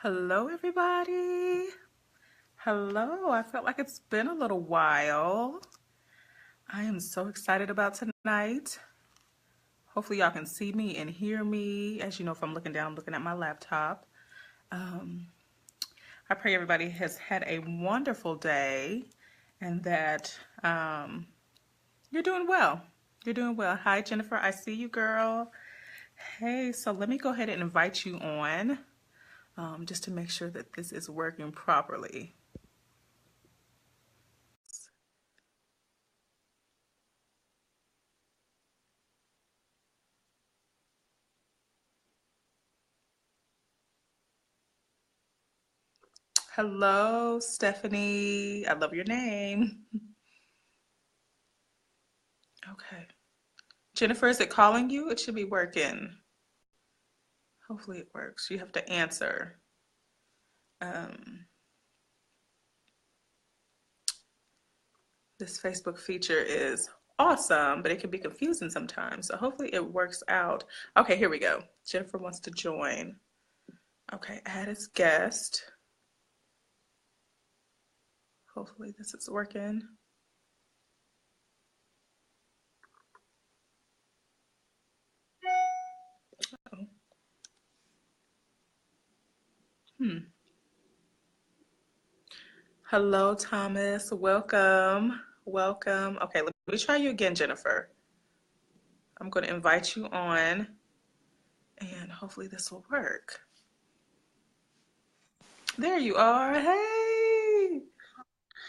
Hello, everybody. Hello. I felt like it's been a little while. I am so excited about tonight. Hopefully, y'all can see me and hear me. As you know, if I'm looking down, looking at my laptop. Um, I pray everybody has had a wonderful day and that you're doing well. You're doing well. Hi, Jennifer. I see you, girl. Hey, so let me go ahead and invite you on just to make sure that this is working properly. Hello, Stephanie. I love your name. Okay. Jennifer, is it calling you? It should be working. Hopefully it works. You have to answer. Um, this Facebook feature is awesome, but it can be confusing sometimes. So hopefully it works out. Okay, here we go. Jennifer wants to join. Okay, add as guest. Hopefully this is working. Oh. Hmm. Hello, Thomas. Welcome. Welcome. Okay, let me try you again, Jennifer. I'm going to invite you on and hopefully this will work. There you are. Hey,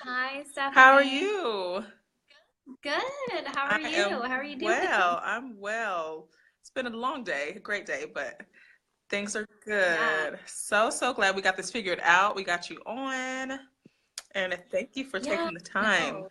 Hi, how are Stephanie. you? Good. How I are you? am How are you doing? well. I'm well. It's been a long day, a great day, but things are Yeah. good. So glad we got this figured out. We got you on, and thank you for Yeah. taking the time. No.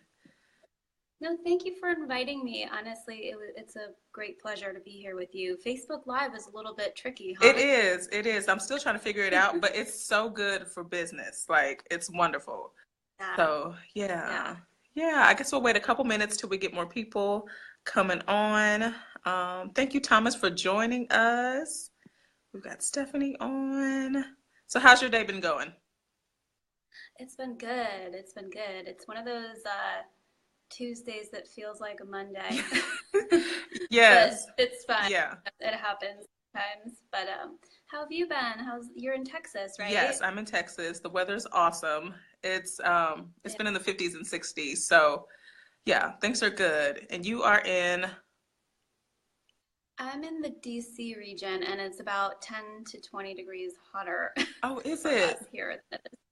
No, thank you for inviting me. Honestly, it's a great pleasure to be here with you. Facebook Live is a little bit tricky, It huh? is. It is. I'm still trying to figure it out, but it's so good for business. Like, it's wonderful. Yeah. So, Yeah. yeah. Yeah, I guess we'll wait a couple minutes till we get more people coming on. Thank you, Thomas, for joining us. We've got Stephanie on. So, how's your day been going? It's been good. It's been good. It's one of those Tuesdays that feels like a Monday. Yes. But it's fine. Yeah. It happens sometimes. But how have you been? You're in Texas, right? Yes, I'm in Texas. The weather's awesome. It's Yeah. been in the 50s and 60s. So, yeah, things are good. And you are in. I'm in the DC region and it's about 10 to 20 degrees hotter Oh, is for us it? here.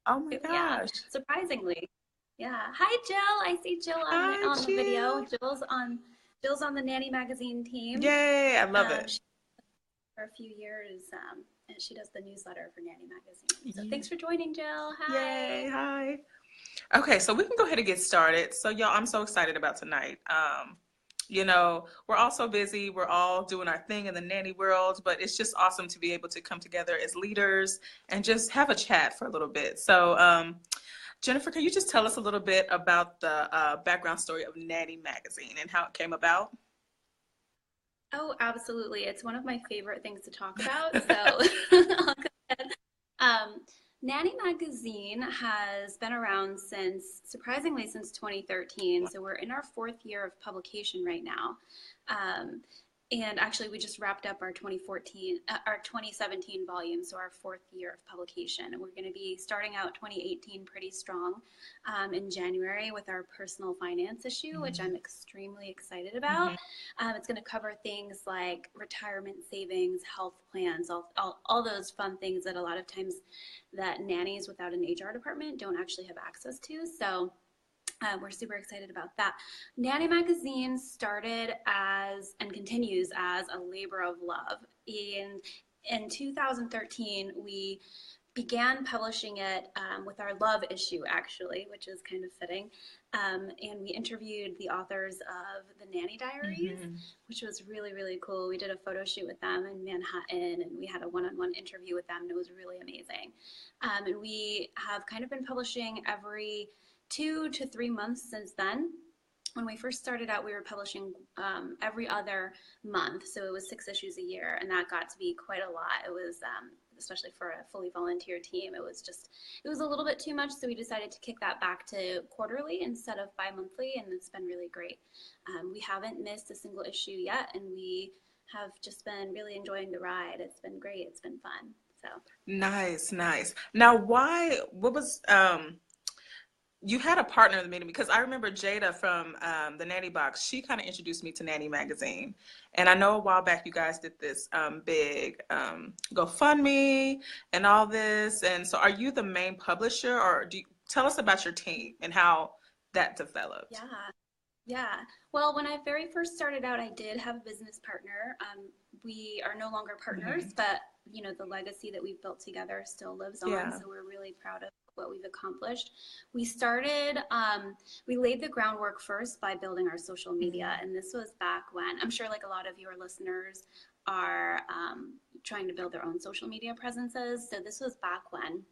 Oh my Yeah, gosh. surprisingly. Yeah. Hi, Jill. I see Jill on Hi, on the video. Jill. Jill's on the Nanny Magazine team. Yay, I love it. She for a few years, and she does the newsletter for Nanny Magazine. So Ye- thanks for joining, Jill. Yay, Hi. hi. Okay, so we can go ahead and get started. So, y'all, I'm so excited about tonight. We're all so busy. We're all doing our thing in the nanny world, but it's just awesome to be able to come together as leaders and just have a chat for a little bit. So, Jennifer, can you just tell us a little bit about the background story of Nanny Magazine and how it came about? Oh, absolutely. It's one of my favorite things to talk about. So I'll go ahead. Um, Nanny Magazine has been around surprisingly, since 2013. So we're in our fourth year of publication right now. Um, and actually, we just wrapped up our 2017 volume, so our fourth year of publication. And we're going to be starting out 2018 pretty strong in January with our personal finance issue, which I'm extremely excited about. Mm-hmm. It's going to cover things like retirement savings, health plans, all those fun things that a lot of times that nannies without an HR department don't actually have access to. So we're super excited about that. Nanny Magazine started as and continues as a labor of love. In 2013, we began publishing it with our love issue, actually, which is kind of fitting. And we interviewed the authors of the Nanny Diaries, Mm-hmm. which was really, really cool. We did a photo shoot with them in Manhattan, and we had a one-on-one interview with them, and it was really amazing. And we have kind of been publishing every 2 to 3 months since then. when we first started out, we were publishing every other month. So it was 6 issues a year, and that got to be quite a lot. It was, especially for a fully volunteer team, it was a little bit too much. So we decided to kick that back to quarterly instead of bi-monthly, and it's been really great. We haven't missed a single issue yet, and we have just been really enjoying the ride. It's been great. It's been fun. So Nice, nice. Now, what was, you had a partner in the meeting because I remember Jada from the Nanny Box. She kind of introduced me to Nanny Magazine, and I know a while back you guys did this big GoFundMe and all this. And so, are you the main publisher, or tell us about your team and how that developed? yeah. Yeah. Well, when I very first started out, I did have a business partner. We are no longer Hmm. partners, but the legacy that we've built together still lives on. Yeah. So we're really proud of what we've accomplished. We started, we laid the groundwork first by building our social media, Hmm. and this was back when I'm sure like a lot of your listeners are trying to build their own social media presences. So this was back when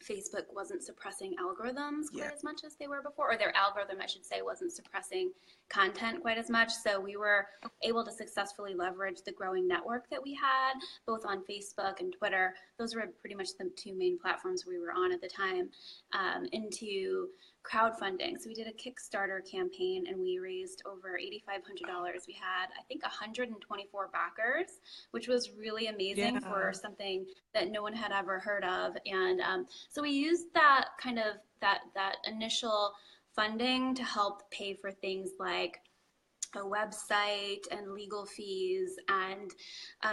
Facebook wasn't suppressing algorithms Yeah. quite as much as they were before, or their algorithm, I should say, wasn't suppressing content quite as much. So we were able to successfully leverage the growing network that we had, both on Facebook and Twitter. Those were pretty much the two main platforms we were on at the time, into crowdfunding. So we did a Kickstarter campaign and we raised over $8,500. We had, I think, 124 backers, which was really amazing for Yeah. something that no one had ever heard of. And so we used that kind of that initial funding to help pay for things like a website and legal fees and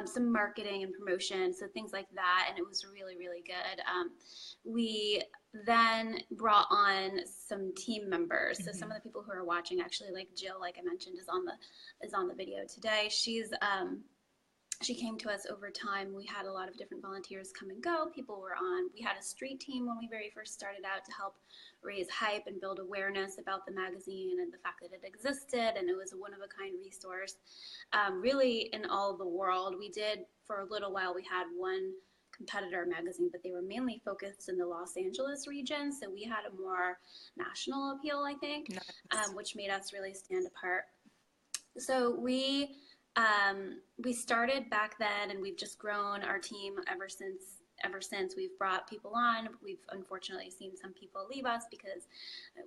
some marketing and promotion, so things like that. And it was really, really good. We then brought on some team members. So some of Hmm. the people who are watching, actually, like Jill, like I mentioned, is on the video today. She came to us over time. We had a lot of different volunteers come and go. People were on. We had a street team when we very first started out to help raise hype and build awareness about the magazine and the fact that it existed and it was a one-of-a-kind resource. Really, in all of the world, we did for a little while. We had one competitor magazine, but they were mainly focused in the Los Angeles region. So we had a more national appeal, I think, Nice. which made us really stand apart. So we started back then, and we've just grown our team ever since. Ever since we've brought people on, we've unfortunately seen some people leave us because,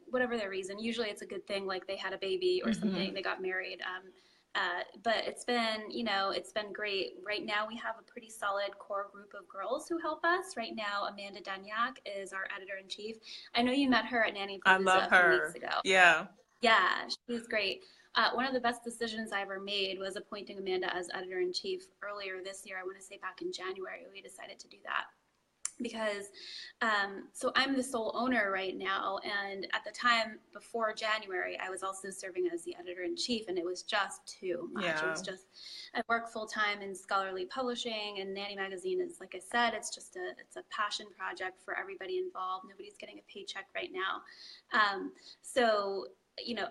whatever their reason, usually it's a good thing, like they had a baby or something, Hmm. they got married. But it's been great. Right now, we have a pretty solid core group of girls who help us. Right now, Amanda Danyak is our editor in chief. I know you met her at Nanny I love Palooza a few weeks her. ago. Yeah. Yeah, she's great. One of the best decisions I ever made was appointing Amanda as editor in chief earlier this year. I want to say back in January, we decided to do that because so I'm the sole owner right now, and at the time before January I was also serving as the editor in chief, and it was just too much. It Yeah. was just, I work full time in scholarly publishing, and Nanny Magazine is, like I said, it's a passion project for everybody involved. Nobody's getting a paycheck right now. So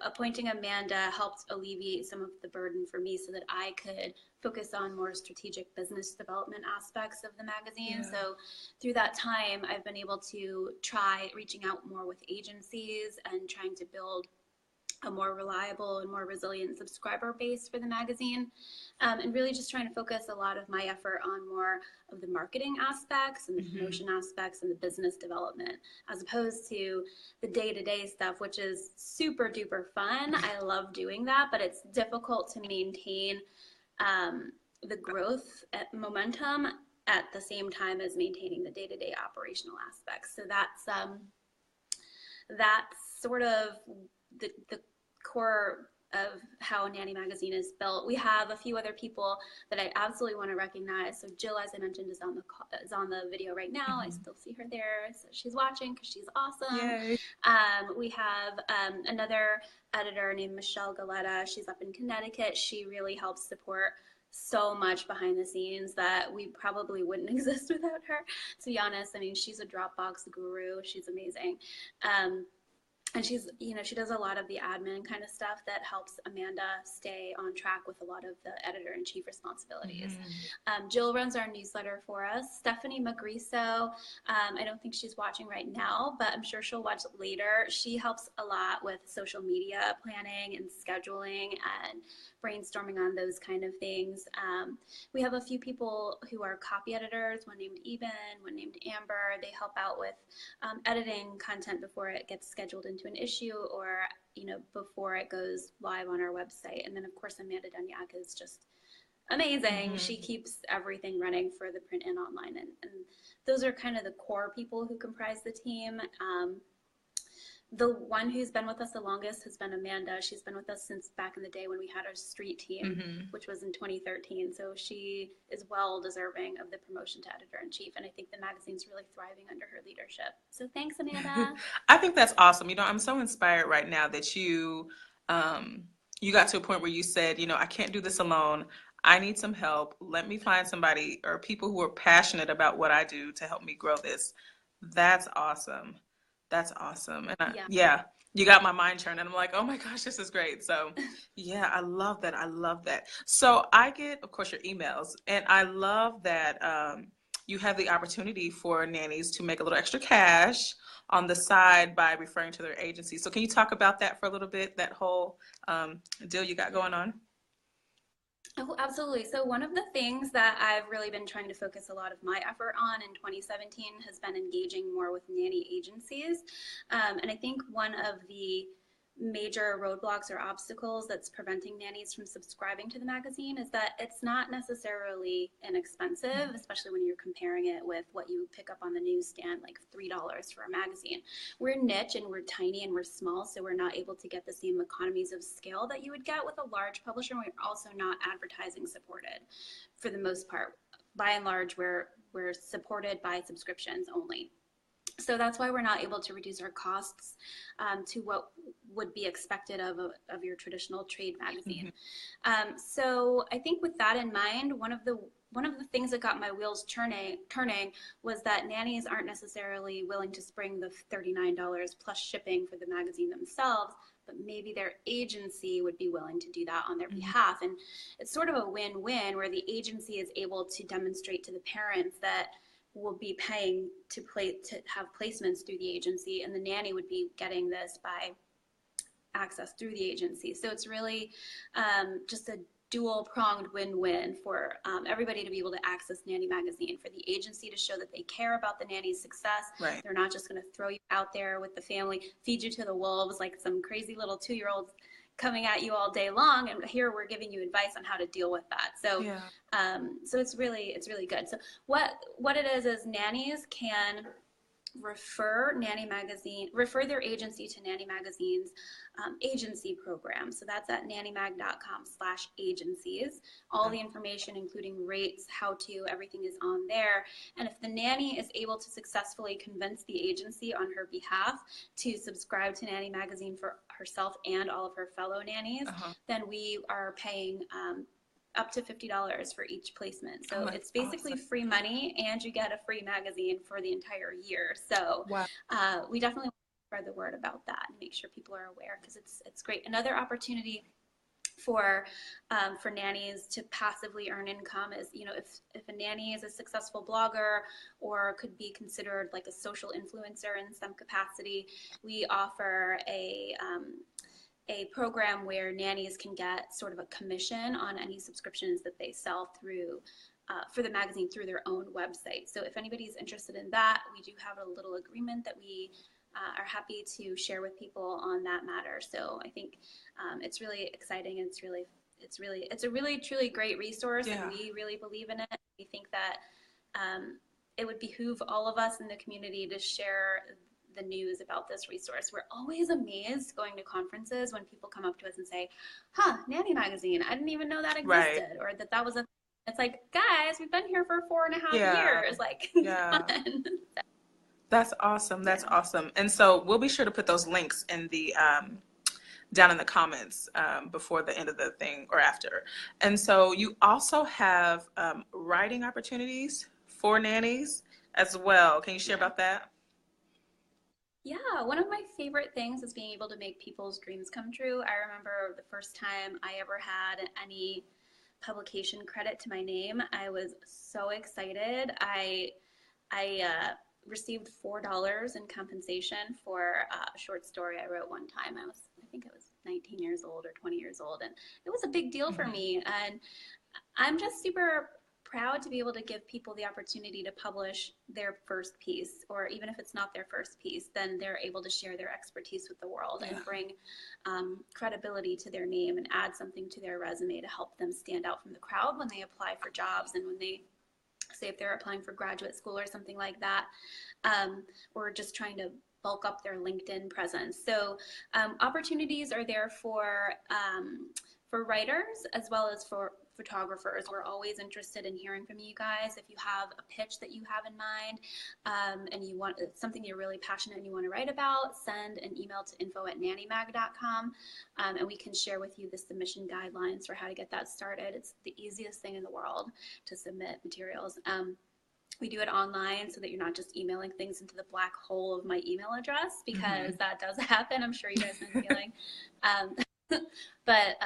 appointing Amanda helped alleviate some of the burden for me so that I could focus on more strategic business development aspects of the magazine. Yeah. So through that time, I've been able to try reaching out more with agencies and trying to build a more reliable and more resilient subscriber base for the magazine, and really just trying to focus a lot of my effort on more of the marketing aspects and the Hmm. promotion aspects and the business development, as opposed to the day-to-day stuff, which is super duper fun. I love doing that, but it's difficult to maintain the growth momentum at the same time as maintaining the day-to-day operational aspects. So that's sort of the core of how Nanny Magazine is built. We have a few other people that I absolutely want to recognize. So Jill, as I mentioned, is on the video right now. I Hmm. still see her there, so she's watching because she's awesome. Yay. We have another editor named Michelle Galetta. She's up in Connecticut. She really helps support so much behind the scenes that we probably wouldn't exist without her. To be honest, I mean, she's a Dropbox guru. She's amazing. Um, and she's, she does a lot of the admin kind of stuff that helps Amanda stay on track with a lot of the editor-in-chief responsibilities. Jill runs our newsletter for us. Stephanie Magriso, I don't think she's watching right now, but I'm sure she'll watch later. She helps a lot with social media planning and scheduling and brainstorming on those kind of things. We have a few people who are copy editors, one named Eben, one named Amber. They help out with editing content before it gets scheduled into an issue, or before it goes live on our website. And then of course Amanda Dunyak is just amazing. She keeps everything running for the print and online, and those are kind of the core people who comprise the team. The one who's been with us the longest has been Amanda. She's been with us since back in the day when we had our street team, which was in 2013. So she is well deserving of the promotion to editor-in-chief. And I think the magazine's really thriving under her leadership. So thanks, Amanda. I think that's awesome. I'm so inspired right now that you got to a point where you said, I can't do this alone. I need some help. Let me find somebody or people who are passionate about what I do to help me grow this. That's awesome. That's awesome. And you got my mind turned, and I'm like, oh my gosh, this is great. So yeah, I love that. I love that. So I get, of course, your emails, and I love that you have the opportunity for nannies to make a little extra cash on the side by referring to their agency. So can you talk about that for a little bit, that whole deal you got going on? Oh, absolutely. So one of the things that I've really been trying to focus a lot of my effort on in 2017 has been engaging more with nanny agencies. And I think one of the major roadblocks or obstacles that's preventing nannies from subscribing to the magazine is that it's not necessarily inexpensive, especially when you're comparing it with what you pick up on the newsstand, like $3 for a magazine. We're niche and we're tiny and we're small, so we're not able to get the same economies of scale that you would get with a large publisher. We're also not advertising supported for the most part. By and large, we're supported by subscriptions only. So that's why we're not able to reduce our costs to what would be expected of your traditional trade magazine. So I think with that in mind, one of the things that got my wheels turning was that nannies aren't necessarily willing to spring the $39 plus shipping for the magazine themselves, but maybe their agency would be willing to do that on their behalf. And it's sort of a win-win where the agency is able to demonstrate to the parents that will be paying to have placements through the agency, and the nanny would be getting this by access through the agency. So it's really just a dual-pronged win-win for everybody to be able to access Nanny Magazine, for the agency to show that they care about the nanny's success. Right. They're not just going to throw you out there with the family, feed you to the wolves like some crazy little 2-year-olds coming at you all day long, and here we're giving you advice on how to deal with that. So so it's really good. So what it is nannies can refer their agency to Nanny Magazine's agency program. So that's at nannymag.com/agencies. All the information, including rates, everything is on there. And if the nanny is able to successfully convince the agency on her behalf to subscribe to Nanny Magazine for herself and all of her fellow nannies, then we are paying up to $50 for each placement. So it's basically free money, and you get a free magazine for the entire year. So we definitely want to spread the word about that and make sure people are aware, because it's great. Another opportunity for nannies to passively earn income is, if a nanny is a successful blogger or could be considered like a social influencer in some capacity, we offer a program where nannies can get sort of a commission on any subscriptions that they sell through for the magazine through their own website. So if anybody's interested in that, we do have a little agreement that we are happy to share with people on that matter. So I think it's really exciting, and it's a really truly great resource, and we really believe in it. We think that it would behoove all of us in the community to share the news about this resource. We're always amazed going to conferences when people come up to us and say, Nanny Magazine, I didn't even know that existed, or that was a, it's like, guys, we've been here for 4.5 years. Like, That's awesome. That's awesome. And so we'll be sure to put those links in the, down in the comments before the end of the thing or after. And so you also have writing opportunities for nannies as well. Can you share about that? Yeah, one of my favorite things is being able to make people's dreams come true. I remember the first time I ever had any publication credit to my name. I was so excited. I received $4 in compensation for a short story I wrote one time. I think I was 19 years old or 20 years old, and it was a big deal for Mhm. me. And I'm just super proud to be able to give people the opportunity to publish their first piece, or even if it's not their first piece, then they're able to share their expertise with the world Yeah. and bring credibility to their name and add something to their resume to help them stand out from the crowd when they apply for jobs and when they say if they're applying for graduate school or something like that, or just trying to bulk up their LinkedIn presence. So opportunities are there for writers as well as for photographers. We're always interested in hearing from you guys. If you have a pitch that you have in mind, and you want something you're really passionate and you want to write about, send an email to info@nannymag.com, and we can share with you the submission guidelines for how to get that started. It's the easiest thing in the world to submit materials. We do it online so that you're not just emailing things into the black hole of my email address, because Mhm. that does happen. I'm sure you guys know the feeling. Um, but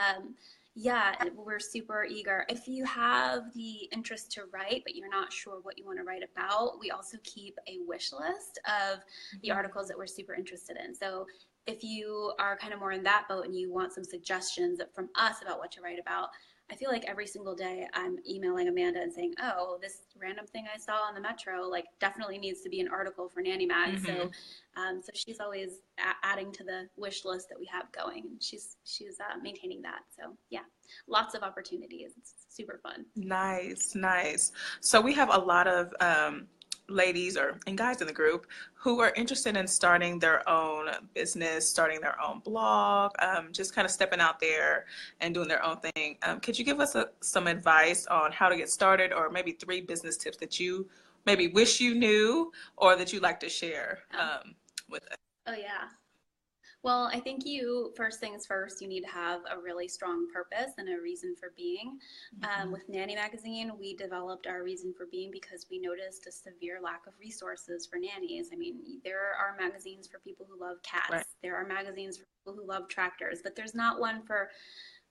yeah, we're super eager. If you have the interest to write, but you're not sure what you want to write about, we also keep a wish list of the Mhm. articles that we're super interested in. So if you are kind of more in that boat and you want some suggestions from us about what to write about, I feel like every single day I'm emailing Amanda and saying, "Oh, this random thing I saw on the metro, like, definitely needs to be an article for Nanny Mag." So, Mhm. so she's always adding to the wish list that we have going, and she's maintaining that. So yeah, lots of opportunities. It's super fun. Nice, nice. So we have a lot of ladies and guys in the group who are interested in starting their own business, starting their own blog, just kind of stepping out there and doing their own thing. Could you give us some advice on how to get started, or maybe 3 business tips that you maybe wish you knew or that you'd like to share Yeah. with us? Oh yeah. Well, I think first things first, you need to have a really strong purpose and a reason for being. Mhm. With Nanny Magazine, we developed our reason for being because we noticed a severe lack of resources for nannies. I mean, there are magazines for people who love Right. cats, there are magazines for people who love tractors, but there's not one for,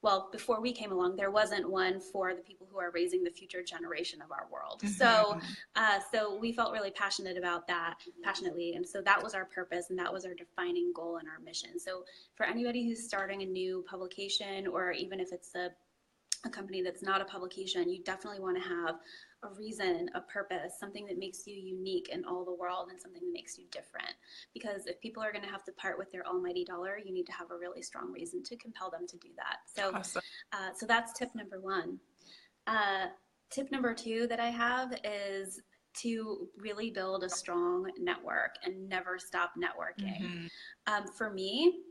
well, before we came along, there wasn't one for the people who are raising the future generation of our world. So, Mhm. so we felt really passionate about that, passionately, and so that was our purpose and that was our defining goal and our mission. So, for anybody who's starting a new publication, or even if it's a company that's not a publication, you definitely want to have a reason, a purpose, something that makes you unique in all the world and something that makes you different. Because if people are going to have to part with their almighty dollar, you need to have a really strong reason to compel them to do that. So, Awesome. so that's tip number one. Uh, Tip number two that I have is to really build a strong network and never stop networking. Mhm. For me,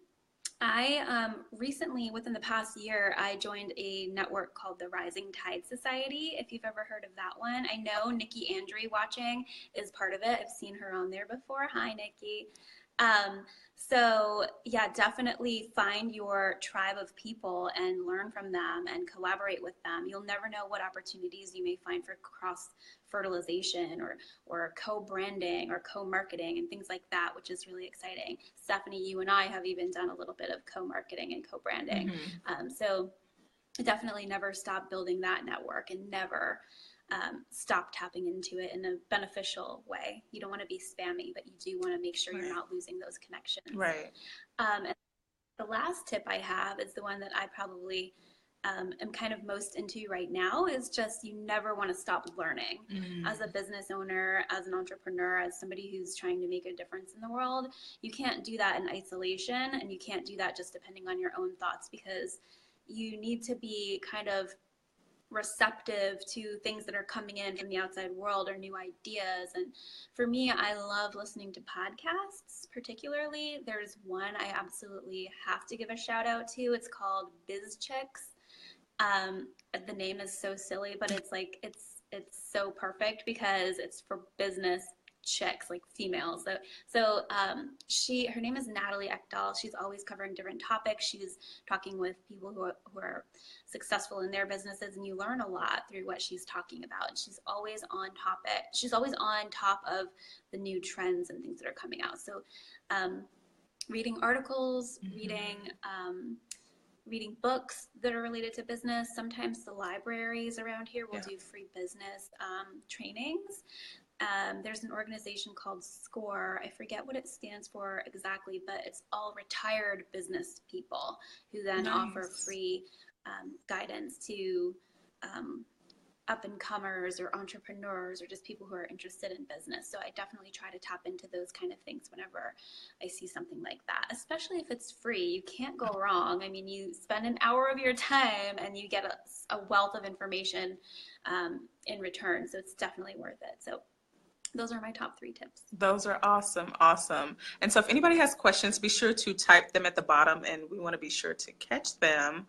I recently, within the past year, I joined a network called the Rising Tide Society. If you've ever heard of that one, I know Nikki Andre watching is part of it. I've seen her on there before. Hi, Nikki. Um, so yeah, definitely find your tribe of people and learn from them and collaborate with them. You'll never know what opportunities you may find for cross fertilization or co-branding or co-marketing and things like that, which is really exciting. Stephanie, you and I have even done a little bit of co-marketing and co-branding. Mhm. So definitely never stop building that network and never stop tapping into it in a beneficial way. You don't want to be spammy, but you do want to make sure you're Right. not losing those connections. Right. And the last tip I have is the one that I probably am kind of most into right now, is just you never want to stop learning. As a Mm. business owner, as an entrepreneur, as somebody who's trying to make a difference in the world, you can't do that in isolation, and you can't do that just depending on your own thoughts, because you need to be kind of receptive to things that are coming in from the outside world or new ideas. And for me, I love listening to podcasts, particularly. There's one I absolutely have to give a shout out to. It's called Biz Chicks. The name is so silly, but it's so perfect because it's for business chicks, like females. Her name is Natalie Ekdahl. She's always covering different topics. She's talking with people who are successful in their businesses, and you learn a lot through what she's talking about. She's always on topic. She's always on top of the new trends and things that are coming out. So reading articles, reading books that are related to business. Sometimes the libraries around here will do free business trainings. There's an organization called SCORE. I forget what it stands for exactly, but it's all retired business people who then offer free guidance to up-and-comers or entrepreneurs or just people who are interested in business. So I definitely try to tap into those kind of things whenever I see something like that, especially if it's free. You can't go wrong. I mean, you spend an hour of your time and you get a wealth of information in return. So it's definitely worth it. So those are my top 3 tips. Those are awesome. Awesome. And so if anybody has questions, be sure to type them at the bottom, and we want to be sure to catch them.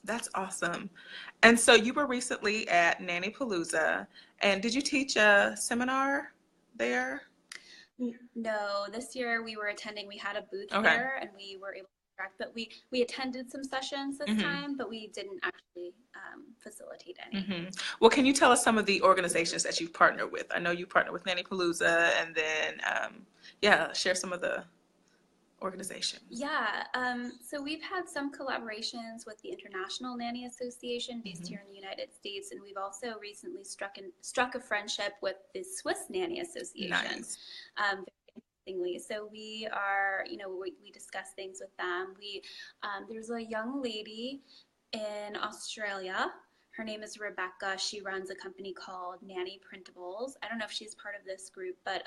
That's awesome. And so you were recently at Nannypalooza, and did you teach a seminar there? No, this year we had a booth there, and we were able to interact, but we attended some sessions this time, but we didn't actually facilitate any. Well, can you tell us some of the organizations that you've partnered with? I know you partner with Nannypalooza, and then, share some of the organizations. Yeah, so we've had some collaborations with the International Nanny Association based here in the United States, and we've also recently struck a friendship with the Swiss Nanny Association. Nice. So we are, we discuss things with them. There's a young lady in Australia. Her name is Rebecca. She runs a company called Nanny Printables. I don't know if she's part of this group, but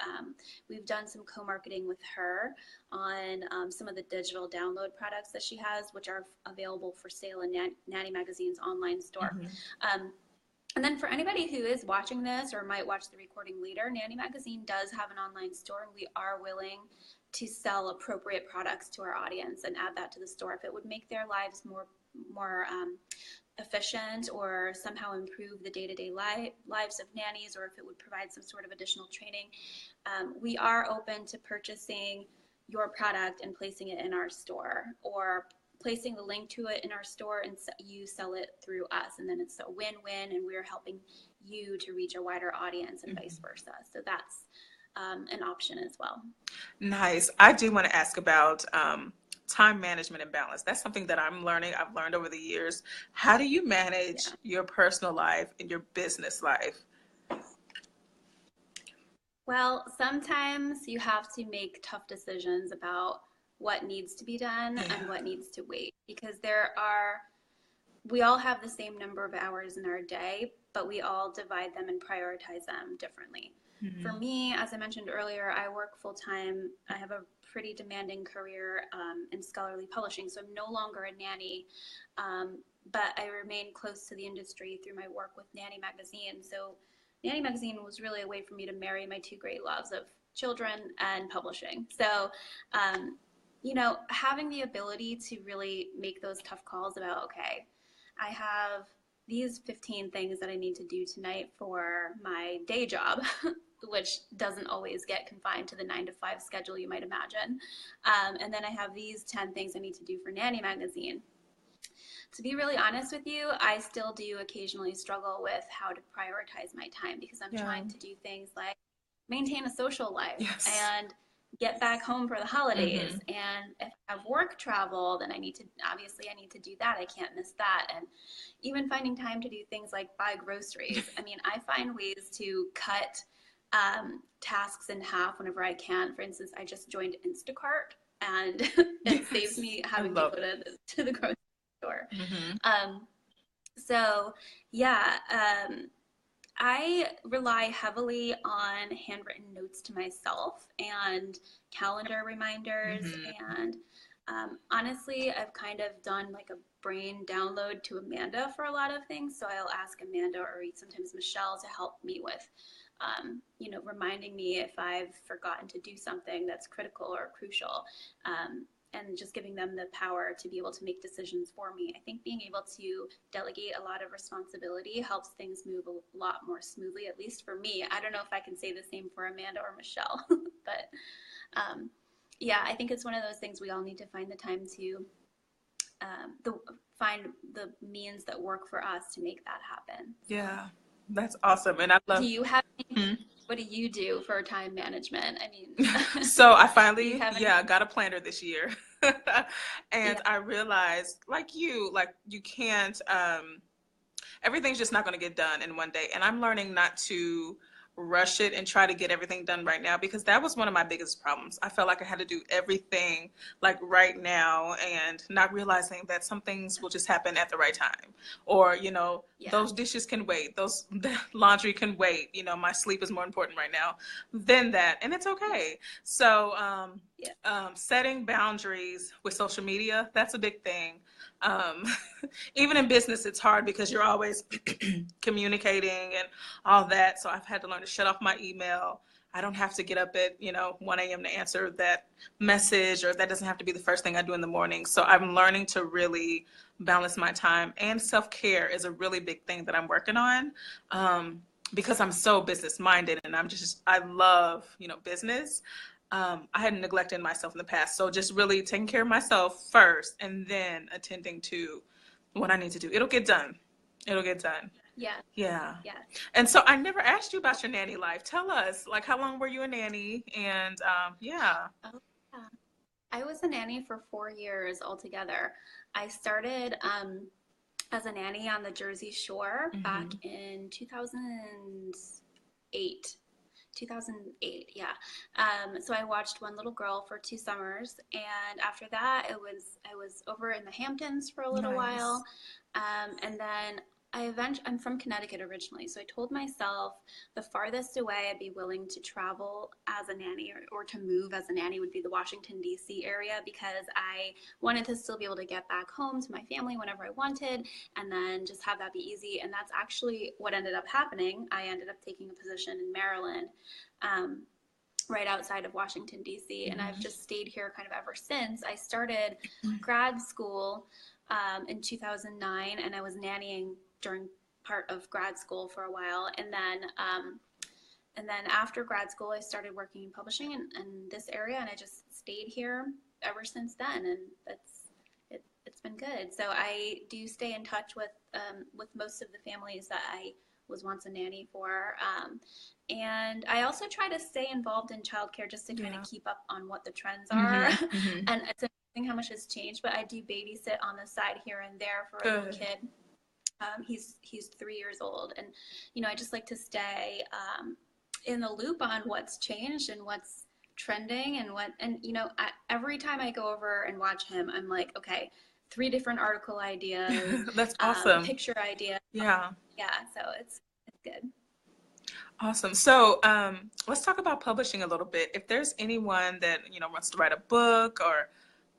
we've done some co-marketing with her on some of the digital download products that she has, which are available for sale in Nanny Magazine's online store. And then for anybody who is watching this or might watch the recording later, Nanny Magazine does have an online store, and we are willing to sell appropriate products to our audience and add that to the store if it would make their lives more efficient or somehow improve the day-to-day lives of nannies, or if it would provide some sort of additional training. We are open to purchasing your product and placing it in our store, or placing the link to it in our store and you sell it through us, and then it's a win-win, and we're helping you to reach a wider audience and vice versa. So that's an option as well. Nice. I do want to ask about time management and balance. That's something that I've learned over the years. How do you manage your personal life and your business life? Well, sometimes you have to make tough decisions about what needs to be done and what needs to wait, because we all have the same number of hours in our day, but we all divide them and prioritize them differently. For me, as I mentioned earlier, I work full-time. I have a pretty demanding career in scholarly publishing, so I'm no longer a nanny, but I remain close to the industry through my work with Nanny Magazine. So Nanny Magazine was really a way for me to marry my 2 great loves of children and publishing. So, having the ability to really make those tough calls about, okay, I have these 15 things that I need to do tonight for my day job, which doesn't always get confined to the 9-to-5 schedule you might imagine. And then I have these 10 things I need to do for Nanny Magazine. To be really honest with you, I still do occasionally struggle with how to prioritize my time, because I'm trying to do things like maintain a social life and get back home for the holidays. And if I have work travel, then I need to do that. I can't miss that. And even finding time to do things like buy groceries. I mean, I find ways to cut tasks in half whenever I can. For instance, I just joined Instacart, and it saves me having to go to the grocery store. I rely heavily on handwritten notes to myself and calendar reminders. And honestly, I've kind of done like a brain download to Amanda for a lot of things. So I'll ask Amanda or sometimes Michelle to help me with, reminding me if I've forgotten to do something that's critical or crucial. and just giving them the power to be able to make decisions for me. I think being able to delegate a lot of responsibility helps things move a lot more smoothly, at least for me. I don't know if I can say the same for Amanda or Michelle, but yeah, I think it's one of those things we all need to find the time to find the means that work for us to make that happen. Yeah, that's awesome. And I love. Do you have what do you do for time management? I mean, So I do you finally, have any? yeah, got a planner this year. And Yeah, I realized, like you can't, everything's just not going to get done in one day. And I'm learning not to rush it and try to get everything done right now, because that was one of my biggest problems. I felt like I had to do everything like right now, and not realizing that some things will just happen at the right time. Or, yeah, those dishes can wait, those laundry can wait. My sleep is more important right now than that. And it's yeah, okay. So, yeah, setting boundaries with social media, that's a big thing. Um, Even in business, it's hard because you're always communicating and all that. So I've had to learn to shut off my email. I don't have to get up at 1 a.m. to answer that message, or that doesn't have to be the first thing I do in the morning. So I'm learning to really balance my time, and self-care is a really big thing that I'm working on, because I'm so business minded, and I love business. I had neglected myself in the past. So just really taking care of myself first, and then attending to what I need to do. It'll get done. It'll get done. yeah, Yeah. yeah. And so I never asked you about your nanny life. Tell us, like, how long were you a nanny? And yeah. Oh, yeah. I was a nanny for 4 years altogether. I started as a nanny on the Jersey Shore back Hmm. in 2008. 2008, yeah. So I watched One Little Girl for 2 summers, and after that, I was over in the Hamptons for a little Nice. while, and then I'm from Connecticut originally, so I told myself the farthest away I'd be willing to travel as a nanny, or to move as a nanny, would be the Washington D.C. area, because I wanted to still be able to get back home to my family whenever I wanted, and then just have that be easy. And that's actually what ended up happening. I ended up taking a position in Maryland, um, right outside of Washington, D.C., and I've Hmm. just stayed here kind of ever since. I started grad school in 2009, and I was nannying during part of grad school for a while. And then after grad school, I started working in publishing in this area, and I just stayed here ever since then. And it's been good. So I do stay in touch with most of the families that I was once a nanny for. And I also try to stay involved in childcare just to kind of Yeah. keep up on what the trends are. Hmm. Hmm. And it's amazing how much has changed, but I do babysit on the side here and there for a little Good. kid. He's 3 years old, and I just like to stay in the loop on what's changed and what's trending, and every time I go over and watch him, I'm like, okay, 3 different article ideas, That's awesome. picture ideas. Yeah. Yeah, so it's good. Awesome. So let's talk about publishing a little bit. If there's anyone that wants to write a book or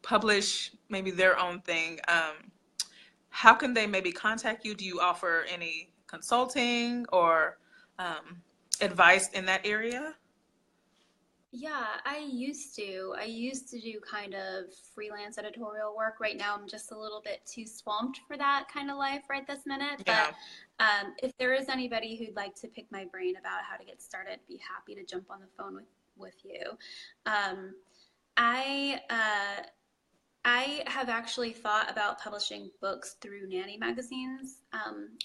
publish maybe their own thing, how can they maybe contact you? Do you offer any consulting or um, advice in that area? Yeah, I used to do kind of freelance editorial work. Right now, I'm just a little bit too swamped for that kind of life right this minute. But Yeah. if there is anybody who'd like to pick my brain about how to get started, be happy to jump on the phone with you. Um, I I have actually thought about publishing books through Nanny Magazine's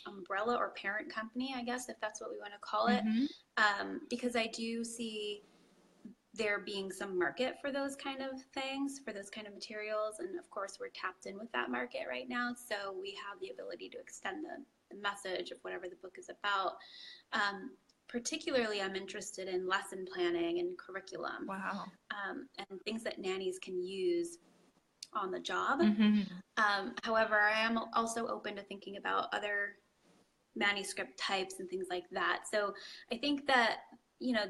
umbrella or parent company, I guess, if that's what we want to call it, Hmm. because I do see there being some market for those kind of things, for those kind of materials. And of course, we're tapped in with that market right now. So we have the ability to extend the message of whatever the book is about. Particularly, I'm interested in lesson planning and curriculum, Wow. and things that nannies can use on the job. Hmm. However, I am also open to thinking about other manuscript types and things like that. So I think that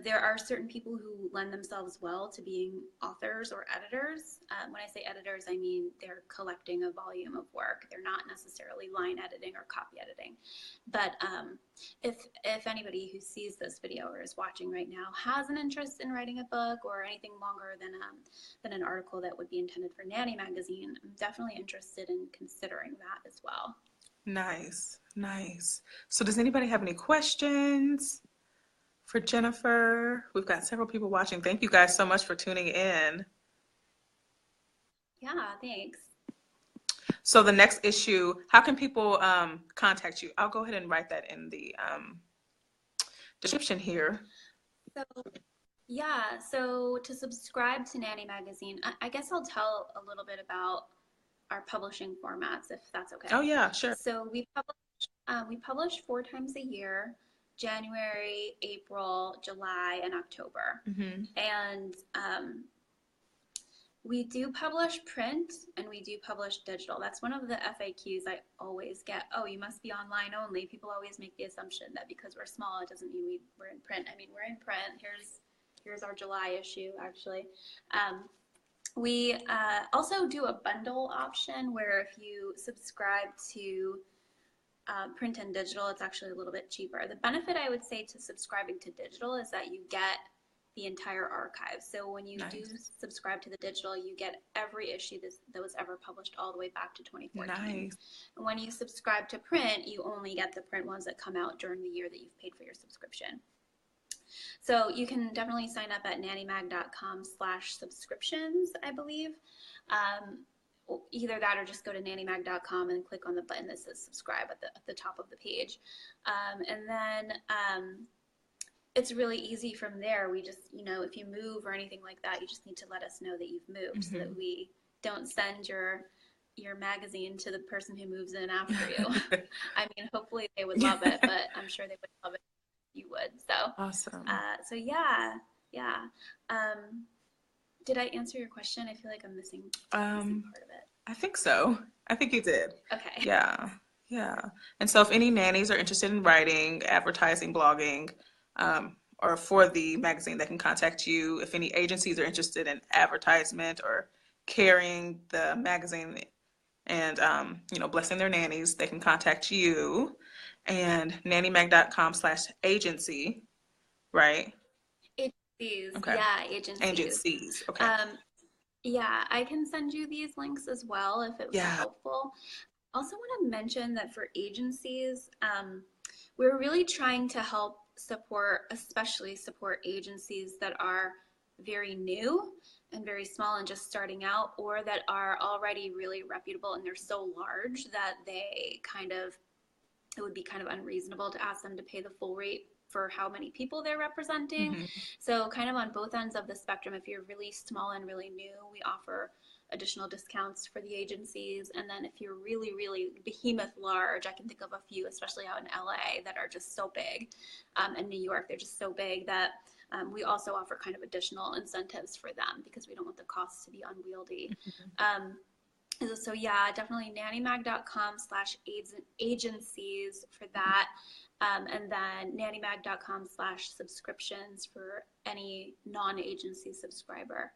there are certain people who lend themselves well to being authors or editors. When I say editors, I mean they're collecting a volume of work. They're not necessarily line editing or copy editing. But if anybody who sees this video or is watching right now has an interest in writing a book or anything longer than an article that would be intended for Nanny Magazine, I'm definitely interested in considering that as well. Nice, nice. So does anybody have any questions for Jennifer? We've got several people watching. Thank you guys so much for tuning in. Yeah, thanks. So the next issue, how can people contact you? I'll go ahead and write that in the description here. So to subscribe to Nanny Magazine, I guess I'll tell a little bit about our publishing formats, if that's okay. Oh yeah, sure. So we publish 4 times a year: January, April, July, and October. Mm-hmm. And we do publish print and we do publish digital. That's one of the FAQs I always get. Oh, you must be online only. People always make the assumption that because we're small, it doesn't mean we're in print. I mean, we're in print. Here's our July issue, actually. We also do a bundle option where if you subscribe to print and digital, it's actually a little bit cheaper. The benefit, I would say, to subscribing to digital is that you get the entire archive. So when you do subscribe to the digital, you get every issue that was ever published all the way back to 2014. Nice. And when you subscribe to print, you only get the print ones that come out during the year that you've paid for your subscription. So you can definitely sign up at nannymag.com/subscriptions, I believe. Either that or just go to nannymag.com and click on the button that says subscribe at the top of the page. And then it's really easy from there. We just, if you move or anything like that, you just need to let us know that you've moved so that we don't send your magazine to the person who moves in after you. I mean, hopefully they would love it, but I'm sure they would love it if you would. So awesome. So yeah. Did I answer your question? I feel like I'm missing part of it. I think so. I think you did. Okay. Yeah. And so if any nannies are interested in writing, advertising, blogging, or for the magazine, they can contact you. If any agencies are interested in advertisement or carrying the magazine and blessing their nannies, they can contact you. And nannymag.com/agency, right? Agencies. Okay. Yeah, agencies. Okay. Yeah, I can send you these links as well if it was helpful. Also want to mention that for agencies, we're really trying to help especially support agencies that are very new and very small and just starting out, or that are already really reputable and they're so large that it would be kind of unreasonable to ask them to pay the full rate for how many people they're representing. Mm-hmm. So kind of on both ends of the spectrum, if you're really small and really new, we offer additional discounts for the agencies. And then if you're really, really behemoth large, I can think of a few, especially out in LA, that are just so big. And New York, they're just so big that we also offer kind of additional incentives for them because we don't want the costs to be unwieldy. Mm-hmm. So yeah, definitely nannymag.com/agencies for that. And then nannymag.com/subscriptions for any non-agency subscriber.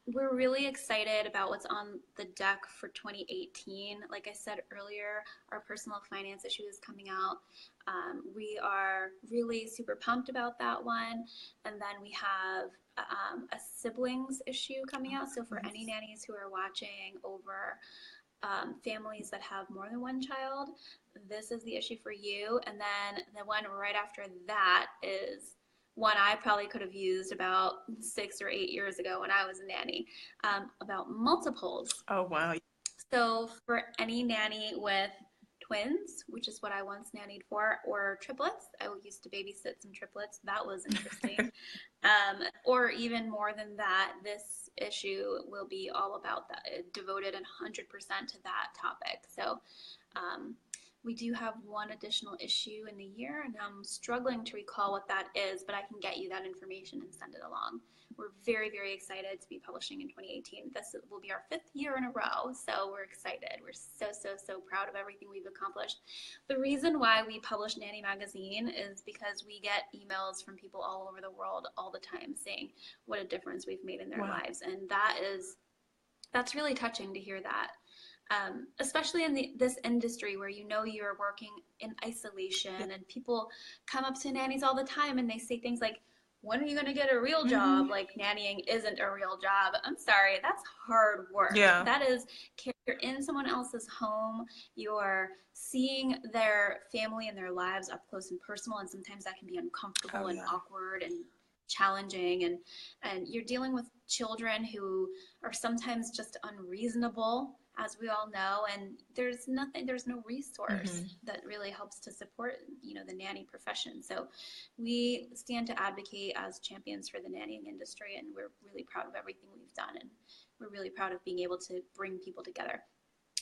We're really excited about what's on the deck for 2018. Like I said earlier, our personal finance issue is coming out. We are really super pumped about that one. And then we have a siblings issue coming out. So for any nannies who are watching over families that have more than one child, this is the issue for you. And then the one right after that is one I probably could have used about 6 or 8 years ago when I was a nanny, about multiples. Oh, wow. So for any nanny with twins, which is what I once nannied for, or triplets, I used to babysit some triplets. That was interesting. Or even more than that, this issue will be all about that, devoted 100% to that topic. So We do have one additional issue in the year, and I'm struggling to recall what that is, but I can get you that information and send it along. We're very, very excited to be publishing in 2018. This will be our 5th year in a row, so we're excited. We're so, so, so proud of everything we've accomplished. The reason why we publish Nanny Magazine is because we get emails from people all over the world all the time saying what a difference we've made in their Wow. lives, and that's really touching to hear that. Especially in this industry where you're working in isolation, and people come up to nannies all the time and they say things like, when are you going to get a real job? Like, nannying isn't a real job. I'm sorry, that's hard work. Yeah. That is, you're in someone else's home, you're seeing their family and their lives up close and personal, and sometimes that can be uncomfortable and awkward and challenging, and you're dealing with children who are sometimes just unreasonable, as we all know, and there's no resource that really helps to support the nanny profession. So we stand to advocate as champions for the nannying industry, and we're really proud of everything we've done, and we're really proud of being able to bring people together.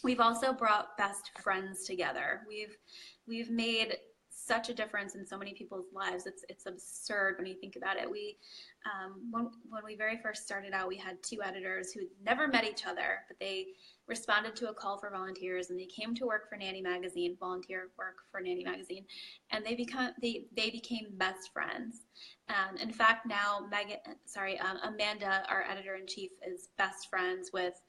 We've also brought best friends together. We've made such a difference in so many people's lives. It's absurd when you think about it. When we very first started out, we had 2 editors who had never met each other, but they responded to a call for volunteers, and they came to work for Nanny Magazine, volunteer work for Nanny Magazine, and they became best friends. In fact, now Amanda, our editor-in-chief, is best friends with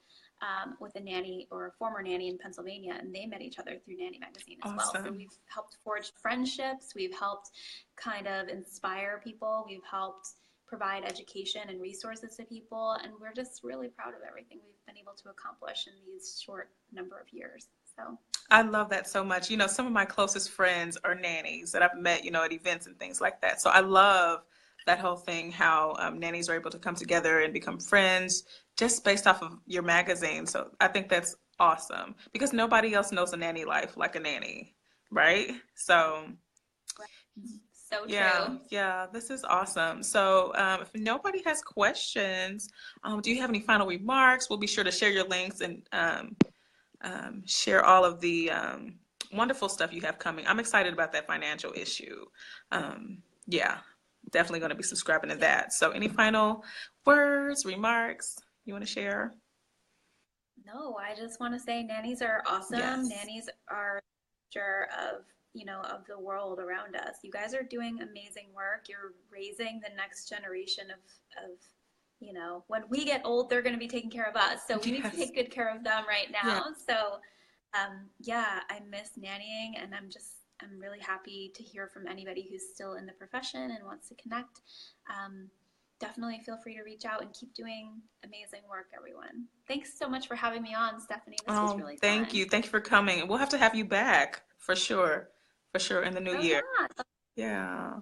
a nanny or a former nanny in Pennsylvania, and they met each other through Nanny Magazine as well. So we've helped forge friendships, we've helped kind of inspire people, we've helped provide education and resources to people, and we're just really proud of everything we've been able to accomplish in these short number of years. So I love that so much. Some of my closest friends are nannies that I've met, at events and things like that. So I love that whole thing, how nannies are able to come together and become friends just based off of your magazine. So I think that's awesome, because nobody else knows a nanny life like a nanny, right? So true. Yeah, this is awesome. So if nobody has questions, do you have any final remarks? We'll be sure to share your links and share all of the wonderful stuff you have coming. I'm excited about that financial issue. Yeah, definitely going to be subscribing to that. So any final words, remarks you want to share? No, I just want to say nannies are awesome. Yes. Nannies are the future of the world around us. You guys are doing amazing work. You're raising the next generation of when we get old, they're going to be taking care of us. So we need to take good care of them right now. So I miss nannying, and I'm really happy to hear from anybody who's still in the profession and wants to connect. Definitely feel free to reach out and keep doing amazing work, everyone. Thanks so much for having me on, Stephanie. This was really fun. Thank you. Thank you for coming. We'll have to have you back for sure in the new year. Yeah.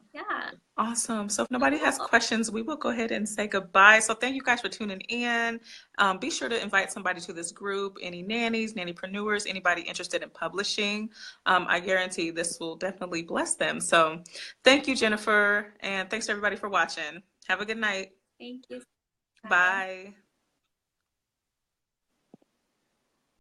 Awesome. So if nobody has questions, we will go ahead and say goodbye. So thank you guys for tuning in. Be sure to invite somebody to this group, any nannies, nannypreneurs, anybody interested in publishing. I guarantee this will definitely bless them. So thank you, Jennifer, and thanks to everybody for watching. Have a good night. Thank you. Bye.